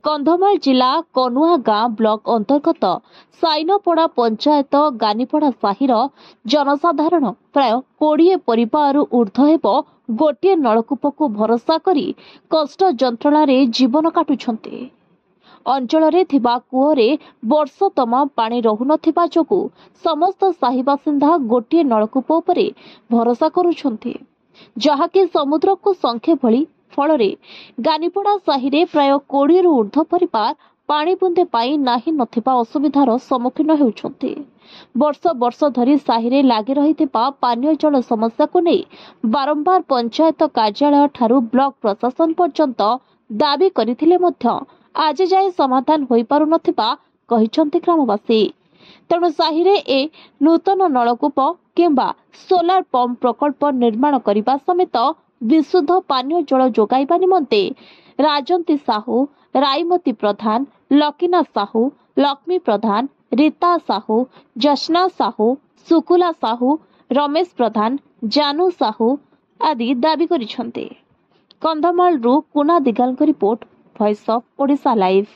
कंधमाल जिला कनुआ गाँ ब्लॉक अंतर्गत साइनपड़ा पंचायत गानीपड़ा साहिर जनसाधारण प्राय 20 परिवार ऊर्ध्व हेब गोटे नलकूप को भरोसा करी कष्ट जंत्रणा जीवन काटुछन्ते। अंचल कूअरे वर्षतम पानी रहुनथिबा जोगु समस्त साही बासिंदा गोटे नलकूप उपरे भरोसा करुछन्ते, जहाकि समुद्र को संखे भली फल गानीपड़ा साहि प्राय 20 रु ऊर्ध्व परिवार पानी बुंदे पाई नाही नथिबा असुविधार सम्मुखीन हेउछन्ते। वर्ष वर्ष धरी साहि लागि रहिथिबा पानीय जल समस्या को नहीं बारंबार पंचायत कार्यालय ठारू ब्लॉक प्रशासन पर्यंत दाबी करथिले मध्य आज जाए समाधान होई पारु नथिबा कहिसन्ते ग्रामवासी। तेणु साहि ए नूतन नलकूप किंबा सोलार पंप प्रकल्प निर्माण करने समेत विशुद्ध पानीय जल जोगाइबा निमंते राजंती साहू, राईमती प्रधान, लकीना साहू, लक्ष्मी प्रधान, रीता साहू, जस्ना साहू, सुकुला साहू, रमेश प्रधान, जानू साहू आदि दाबी करिसन्ते। Kandhamal Kuna Digal report, Voice of Odisha live.